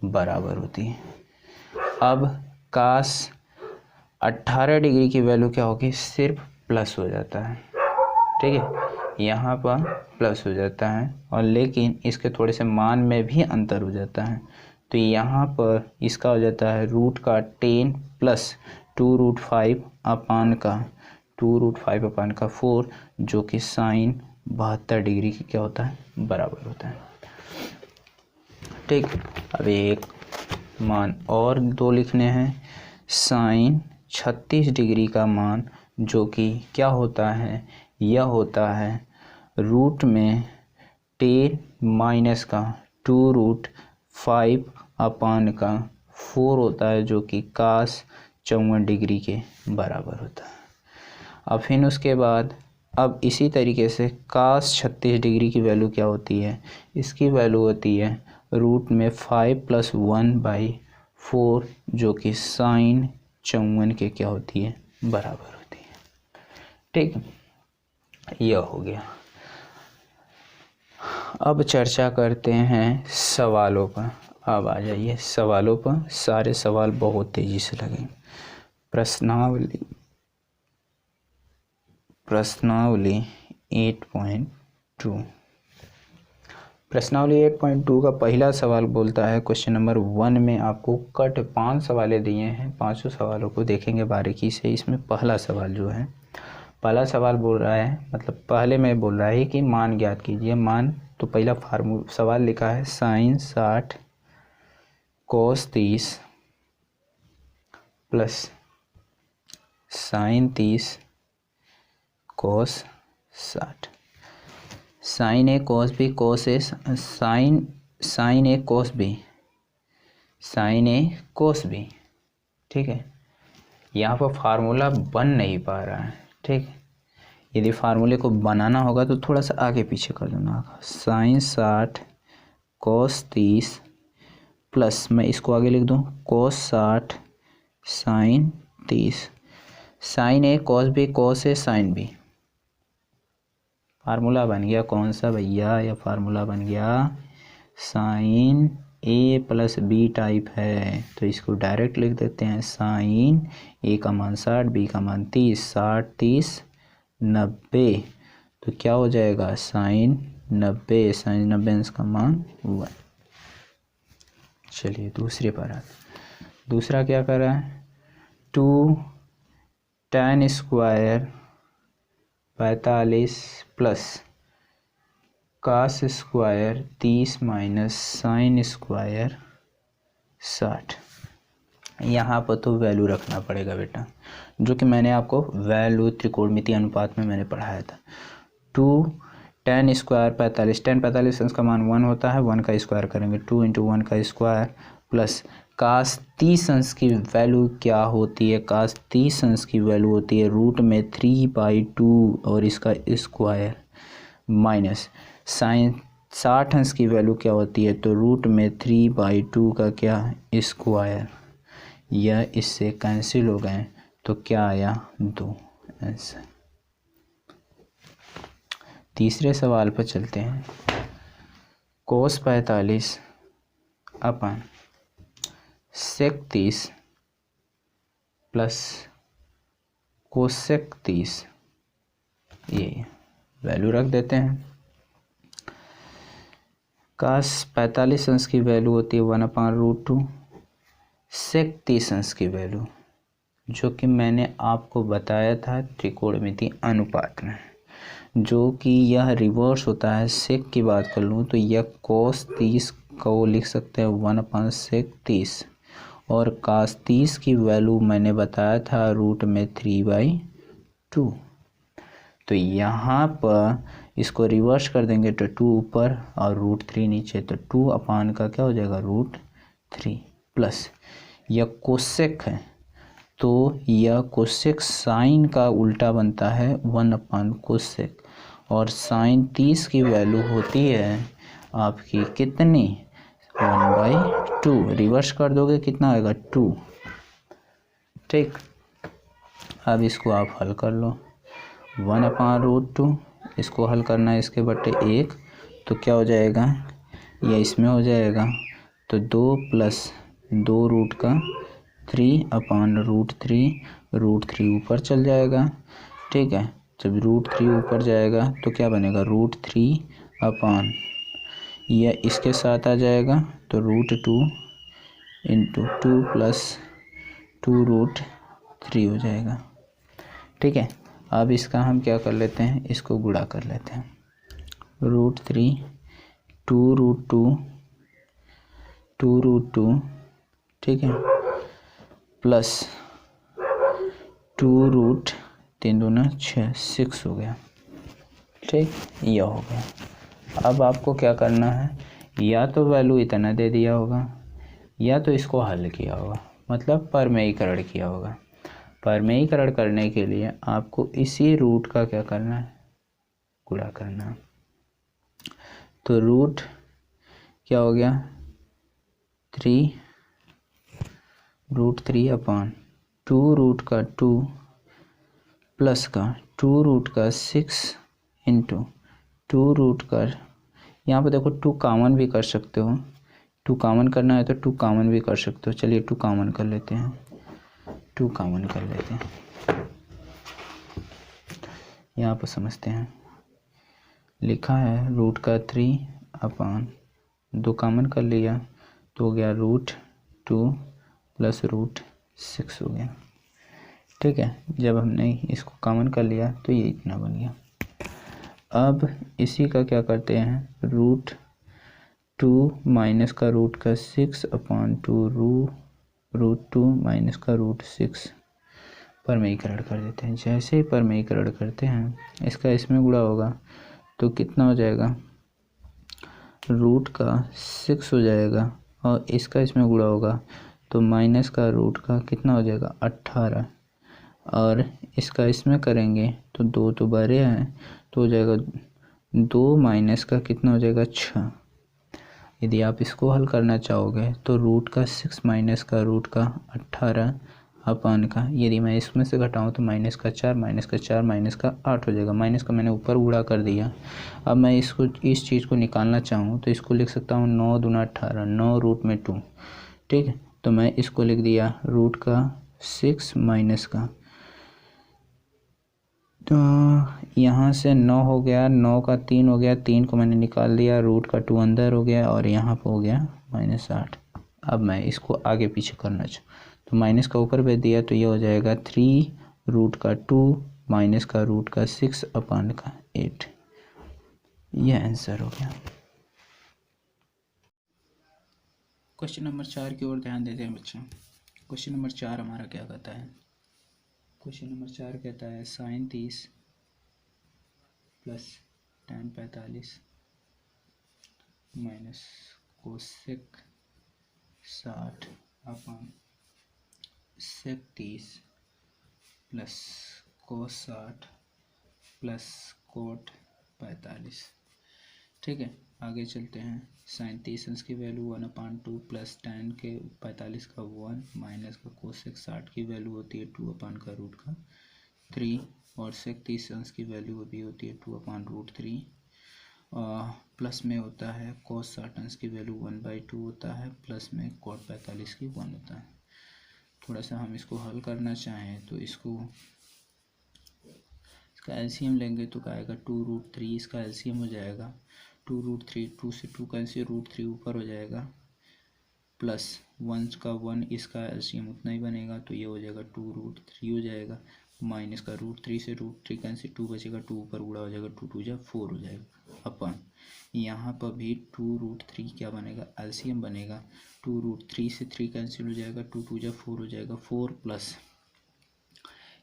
बराबर होती है। अब कास 18 डिग्री की वैल्यू क्या होगी, सिर्फ प्लस हो जाता है। ठीक है, यहाँ पर प्लस हो जाता है, और लेकिन इसके थोड़े से मान में भी अंतर हो जाता है। तो यहाँ पर इसका हो जाता है रूट का 10 प्लस 2 रूट 5 अपान का 4, जो कि साइन 72 डिग्री की क्या होता है, बराबर होता है। ठीक, अब एक मान और 2 लिखने हैं। साइन 36 डिग्री का मान, जो कि क्या होता है, यह होता है रूट में 10 माइनस का 2 रूट 5 अपान का 4 होता है, जो कि कास 54 डिग्री के बराबर होता है। अब फिर उसके बाद अब इसी तरीके से cos 36 डिग्री की वैल्यू क्या होती है, इसकी वैल्यू होती है रूट में 5 + 1/4 जो कि sin 54 के क्या होती है, बराबर होती है। ठीक है, यह हो गया। अब चर्चा करते हैं सवालों पर। अब आ जाइए सवालों पर, सारे सवाल बहुत तेजी से लगेंगे। प्रश्नावली 8.2। प्रश्नावली 8.2 का पहला सवाल बोलता है, क्वेश्चन नंबर 1 में आपको कट 5 सवालें दिए हैं, 5 सवालों को देखेंगे बारीकी से। इसमें पहला सवाल जो है, पहला सवाल बोल रहा है, मतलब पहले में बोल रहा है कि मान ज्ञात कीजिए। मान तो पहला सवाल लिखा है sin 60 cos 30 plus sin 30 cos 60। sin A cos B cos A sin A cos B sin A cos B। ठीक है, यहाँ पर फार्मूला बन नहीं पा रहा है। ठीक है, यदि फार्मूले को बनाना होगा तो थोड़ा सा आगे पीछे कर देना होगा। sin 60 cos 30 प्लस, मैं इसको आगे लिख दूँ, cos 60 sin 30 sin A cos B cos A sin B। Formula बन गया कौन सा भैया, यह फार्मूला बन गया sin A + B टाइप है, तो इसको डायरेक्ट लिख देते हैं। sin A का मान 60, B का मान 30, 60 30 90, तो क्या हो जाएगा sin 90, sin 90 इसका मान 1। चलिए दूसरे पर आते। दूसरा क्या कर रहा है, 2 tan square 45 plus cos square 30 minus sin square 60। यहाँ पर तो वैल्यू रखना पड़ेगा बेटा, जो कि मैंने आपको वैल्यू त्रिकोणमितीय अनुपात में मैंने पढ़ाया था। 2 tan स्क्वायर 45, tan 45 इसका मान 1 होता है, 1 का स्क्वायर करेंगे 2 × 1 का स्क्वायर प्लस cos 30 अंश की वैल्यू क्या होती है, cos 30 अंश की वैल्यू होती है रूट में 3/2 और इसका स्क्वायर माइनस sin 60 अंश की वैल्यू क्या होती है, तो रूट में 3/2 का क्या स्क्वायर। यह इससे कैंसिल हो गए तो क्या आया 2 आंसर। तीसरे सवाल पर चलते हैं। cos 45 अपन sec 30 प्लस cosec 30, ये वैल्यू रख देते हैं। cos 45 अंश की वैल्यू होती है 1/√2, sec 30 अंश की वैल्यू जो कि मैंने आपको बताया था त्रिकोणमितीय अनुपात में, जो कि यह रिवर्स होता है। सेक की बात कर लूँ तो यह cos 30 को लिख सकते हैं 1/sec 30 और cos 30 की वैल्यू मैंने बताया था रूट में 3/2। तो यहाँ पर इसको रिवर्स कर देंगे तो 2 ऊपर और √3 नीचे, तो 2 का क्या हो जाएगा √3 प्लस यह कोसेक है तो यह कोसेक साइन का उल्टा बनता है 1/कोसेक और साइन 30 की वैल्यू होती है आपकी कितनी 1/2। रिवर्स कर दोगे कितना आएगा 2। ठीक, अब इसको आप हल कर लो 1/√2, इसको हल करना है इसके बटे 1, तो क्या हो जाएगा यह इसमें हो जाएगा तो 2 + 2 रूट का 3/√3, √3 ऊपर चल जाएगा। ठीक है, जब √3 ऊपर जाएगा तो क्या बनेगा √3 यह इसके साथ आ जाएगा तो √2 × 2 + 2√3 हो जाएगा। ठीक है, अब इसका हम क्या कर लेते हैं, इसको गुणा कर लेते हैं। √3 2√2 2√2, ठीक है, प्लस 2√3 दूना 6 हो गया। ठीक, यह हो गया। अब आपको क्या करना है, या तो वैल्यू इतना दे दिया होगा या तो इसको हल किया होगा, मतलब परमेयीकरण किया होगा। परमेयीकरण करने के लिए आपको इसी रूट का क्या करना है, गुणा करना। तो रूट क्या हो गया 3 अपॉन 2√2 प्लस का 2√6 इंटू 2 का, यहाँ पर देखो 2 कॉमन भी कर सकते हो, 2 कॉमन करना है तो 2 कॉमन भी कर सकते हो। चलिए 2 कॉमन कर लेते हैं, 2 कॉमन कर लेते हैं, यहाँ पर समझते हैं। लिखा है रूट का 3 अपॉन 2 कॉमन कर लिया तो हो गया √2 प्लस √6 हो गया। ठीक है, जब हमने इसको कॉमन कर लिया तो ये इतना बन गया। अब इसी का क्या करते हैं, √2 माइनस का √6 अपॉन 2 माइनस का √6 परमेयीकरण कर देते हैं। जैसे ही परमेयीकरण करते हैं इसका इसमें गुणा होगा तो कितना हो जाएगा, √6 हो जाएगा, और इसका इसमें गुणा होगा तो माइनस का रूट का कितना हो जाएगा 18, और इसका इसमें करेंगे तो 2 तो बड़े हैं तो हो जाएगा 2 माइनस का कितना हो जाएगा 6। यदि आप इसको हल करना चाहोगे तो √6 माइनस का 18 अपॉन का, यदि मैं इसमें से घटाऊँ तो माइनस का 4 माइनस का 4 माइनस का 8 हो जाएगा। माइनस का मैंने ऊपर गुणा कर दिया। अब मैं इसको इस चीज़ को निकालना चाहूँ तो इसको लिख सकता हूँ 9 दूना 18, 9 रूट में 2। ठीक है, तो मैं इसको लिख दिया √6 माइनस का, तो यहाँ से 9 हो गया, 9 का 3 हो गया, 3 को मैंने निकाल दिया, रूट का 2 अंदर हो गया और यहाँ पर हो गया -8। अब मैं इसको आगे पीछे करना चाहूँ तो माइनस का ऊपर भेज दिया तो ये हो जाएगा 3√2 माइनस का √6 अपॉन का 8। यह आंसर हो गया। क्वेश्चन नंबर 4 की ओर ध्यान देते हैं बच्चों। क्वेश्चन नंबर 4 हमारा क्या कहता है, क्वेश्चन नंबर 4 कहता है sin 30 plus tan 45 minus cosec 60 upon sec 30 plus cos 60 plus cot 45। ठीक है, आगे चलते हैं। sin 30 की वैल्यू 1/2 प्लस tan के 45 का 1 माइनस का कोसेक 60 की वैल्यू होती है 2 अपॉन का रूट का 3, और सेक 30 की वैल्यू अभी होती है 2 अपॉन √3, प्लस में होता है कोस 60 की वैल्यू 1/2 होता है, प्लस में कोट 45 की 1 होता है। थोड़ा सा हम इसको हल करना चाहें तो इसका एलसीएम लेंगे तो क्या आएगा 2√3, इसका एलसीएम हो जाएगा 2√3, 2 से 2 कैंसिल, √3 ऊपर हो जाएगा, प्लस 1 का 1, इसका एलसीएम उतना ही बनेगा तो ये हो जाएगा 2√3 हो जाएगा, माइनस का √3 से √3 कैंसिल, 2 बचेगा, 2 ऊपर गुणा हो जाएगा, 2 2 जा 4 हो जाएगा अपन। यहाँ पर भी 2√3 क्या बनेगा, एलसीएम बनेगा, 2√3 से 3 कैंसिल हो जाएगा, 2 2 जा 4 हो जाएगा, 4 प्लस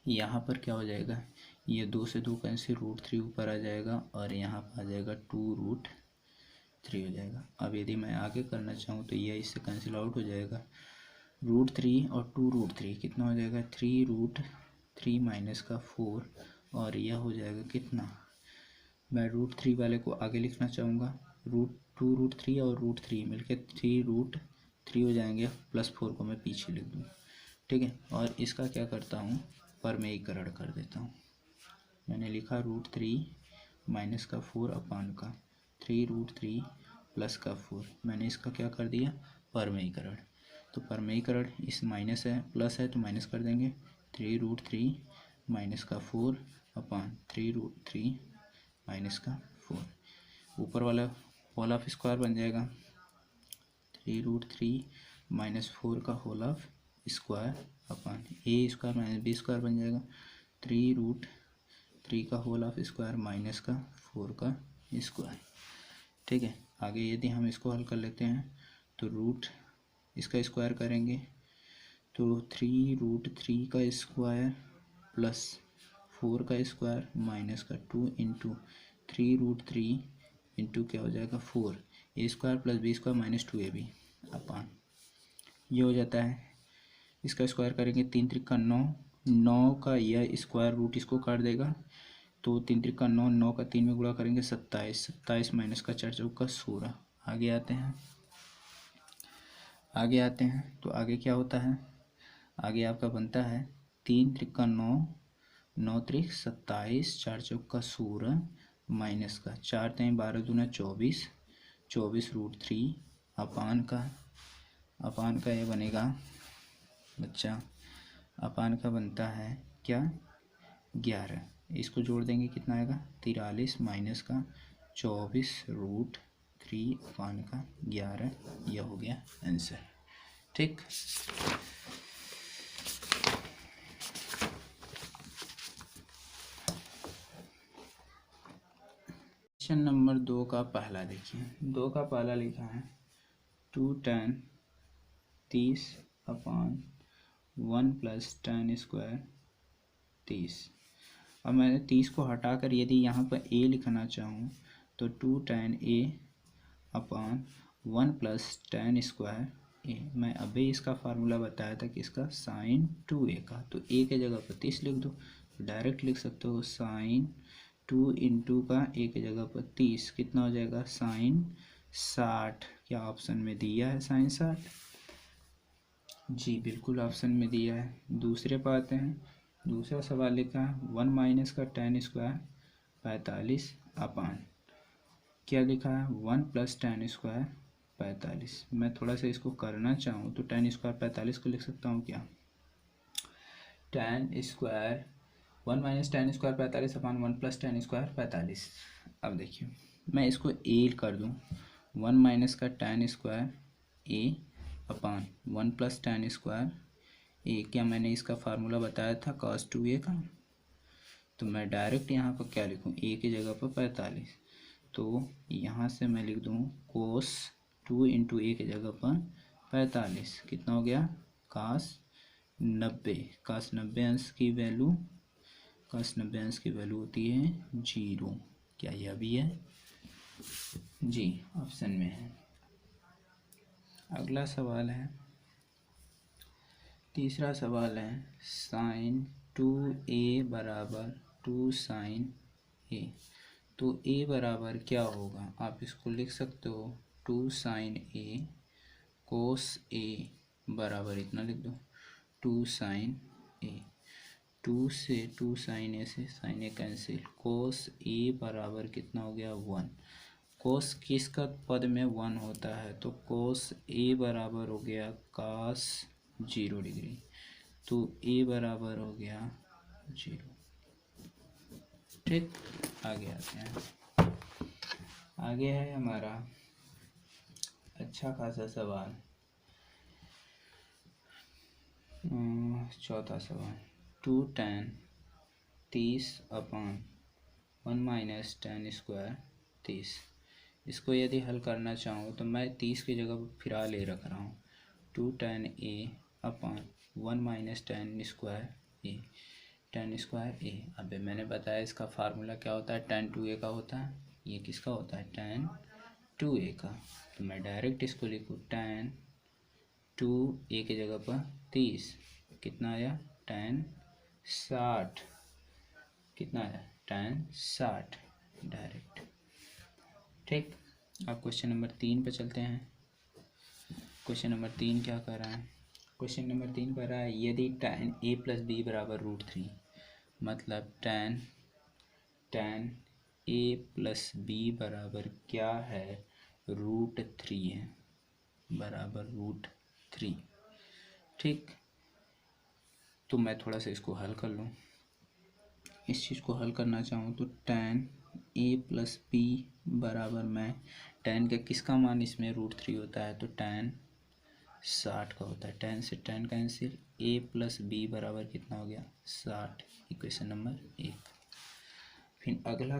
यहाँ पर क्या हो जाएगा, ये 2 से 2 कैंसिल, √3 ऊपर आ जाएगा और यहाँ पर आ जाएगा 2√3 हो जाएगा। अब यदि मैं आगे करना चाहूँ तो यह इससे कैंसिल आउट हो जाएगा, √3 और 2√3 कितना हो जाएगा 3√3 माइनस का 4, और यह हो जाएगा कितना, मैं √3 वाले को आगे लिखना चाहूँगा, √2√3 और √3 मिलके 3√3 हो जाएंगे, प्लस 4 को मैं पीछे लिख दूँ। ठीक है, और इसका क्या करता हूँ, परमेयीकरण कर देता हूँ। मैंने लिखा √3 माइनस का 4 अपॉन का 3√3 प्लस का 4, मैंने इसका क्या कर दिया, परमेयीकरण। तो परमेयीकरण इस माइनस है प्लस है तो माइनस कर देंगे, 3√3 माइनस का 4 अपॉन 3√3 माइनस का 4, ऊपर वाला होल ऑफ स्क्वायर बन जाएगा, 3√3 माइनस 4 का whole of square upon a square minus b square बन जाएगा, 3√3 का होल ऑफ स्क्वायर माइनस का 4 का स्क्वायर। ठीक है, आगे यदि हम इसको हल कर लेते हैं तो रूट इसका स्क्वायर करेंगे तो 3√3 का स्क्वायर प्लस 4 का स्क्वायर माइनस का 2 इंटू 3√3 इंटू क्या हो जाएगा 4, A square plus B square minus 2ab upon ये हो जाता है। इसका स्क्वायर करेंगे 3 त्रिक का 9, 9 का यह स्क्वायर रूट इसको काट देगा तो 3 त्रिका 9, 9 का 3 में गुणा करेंगे 27, 27 माइनस का 4 चौका 16। आगे आते हैं, तो आगे क्या होता है, आगे आपका बनता है 3 त्रिका 9, 9 त्रिक 27, 4 चौका 16 माइनस का 4 3 12 दूना 24, 24√3 अपान का ये बनेगा बच्चा, अपान का बनता है क्या 11। इसको जोड़ देंगे कितना आएगा 43 माइनस का 24√3 अपान का 11। यह हो गया आंसर। ठीक, क्वेश्चन नंबर 2 का पहला देखिए, 2 का पहला लिखा है 2 tan 30 अपान 1 + tan स्क्वायर 30। अब मैंने 30 को हटाकर यदि यहाँ पर a लिखना चाहूँ तो 2 tan a upon 1 + tan square a। मैं अभी इसका फार्मूला बताया था कि इसका sin 2a का, तो a के जगह पर 30 लिख दो, डायरेक्ट लिख सकते हो sin 2 × का a के जगह पर 30 कितना हो जाएगा sin 60। क्या ऑप्शन में दिया है sin 60? जी बिल्कुल ऑप्शन में दिया है। दूसरे पर आते हैं, दूसरा सवाल लिखा है 1 माइनस का tan स्क्वायर 45 अपान क्या लिखा है 1 + tan स्क्वायर 45। मैं थोड़ा सा इसको करना चाहूँ तो tan स्क्वायर 45 को लिख सकता हूँ क्या, tan square 1 minus tan square 45 अपान 1 + tan स्क्वायर 45। अब देखिए मैं इसको a कर दूँ, 1 माइनस का tan square a upon 1 + tan square a। क्या मैंने इसका फार्मूला बताया था cos 2a का, तो मैं डायरेक्ट यहाँ पर क्या लिखूँ a की जगह पर 45, तो यहाँ से मैं लिख दूँ cos 2 × a की जगह पर 45 कितना हो गया cos 90। cos 90 अंश की वैल्यू, cos 90 अंश की वैल्यू होती है 0। क्या यह भी है? जी ऑप्शन में है। अगला सवाल है, तीसरा सवाल है sin 2a बराबर 2 sin a। तो a बराबर क्या होगा, आप इसको लिख सकते हो 2 sin a cos a बराबर इतना लिख दो 2 sin a। 2 से 2 sin a से sin a cancel, cos a बराबर कितना हो गया 1। cos किसका पद में 1 होता है, तो cos a बराबर हो गया cos 0 डिग्री, तो a बराबर हो गया 0। ठीक, आगे आते हैं। आगे है हमारा अच्छा खासा सवाल, चौथा सवाल 2 tan 30 अपान 1 माइनस tan स्क्वायर 30। इसको यदि हल करना चाहूँ तो मैं 30 की जगह पर फिर ले रख रहा हूँ 2 tan a upon 1 minus tan square a, tan square a। अबे मैंने बताया इसका फार्मूला क्या होता है, tan 2a का होता है, ये किसका होता है tan 2a का, तो मैं डायरेक्ट इसको लिखूँ tan 2a की जगह पर 30 कितना आया tan 60, कितना आया tan 60 डायरेक्ट। ठीक, अब क्वेश्चन नंबर 3 पे चलते हैं। क्वेश्चन नंबर 3 क्या कर रहा है, क्वेश्चन नंबर 3 कह रहा है यदि tan a + b बराबर √3, मतलब tan a + b बराबर क्या है √3 है, बराबर √3। ठीक, तो मैं थोड़ा सा इसको हल कर लूँ। इस चीज़ को हल करना चाहूँ तो tan a + b बराबर, मैं tan का किसका मान इसमें √3 होता है, तो tan 60 का होता है, tan से tan कैंसिल, a + b बराबर कितना हो गया 60। Equation number 1। फिर अगला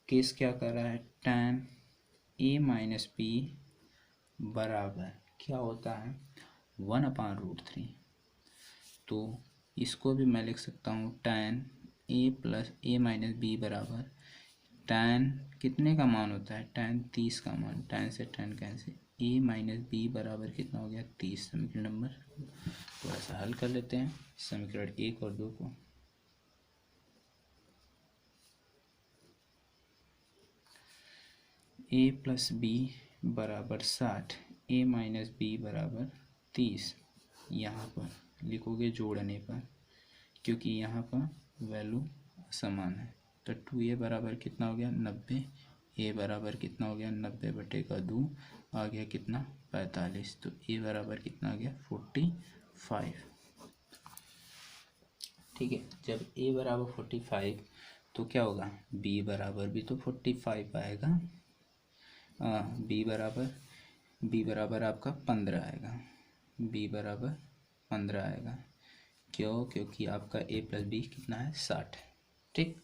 केस क्या कर रहा है, tan a - b बराबर क्या होता है 1/√3। तो इसको भी मैं लिख सकता हूँ tan a - b बराबर tan कितने का मान होता है, tan 30 का मान, tan से tan कैंसिल, a - b बराबर कितना हो गया 30। समीकरण नंबर थोड़ा सा हल कर लेते हैं, समीकरण 1 और 2 को। ए प्लस बी बराबर 60, ए माइनस बी बराबर 30। यहाँ पर लिखोगे जोड़ने पर, क्योंकि यहाँ पर वैल्यू समान है। तो 2a बराबर कितना हो गया 90, ए बराबर कितना हो गया 90/2, आ गया कितना 45। तो ए बराबर कितना आ गया 45। ठीक है, जब ए बराबर 45 तो क्या होगा, बी बराबर भी तो 45 आएगा। बी बराबर आपका 15 आएगा, बी बराबर 15 आएगा। क्यों, क्योंकि आपका ए प्लस बी कितना है 60। ठीक।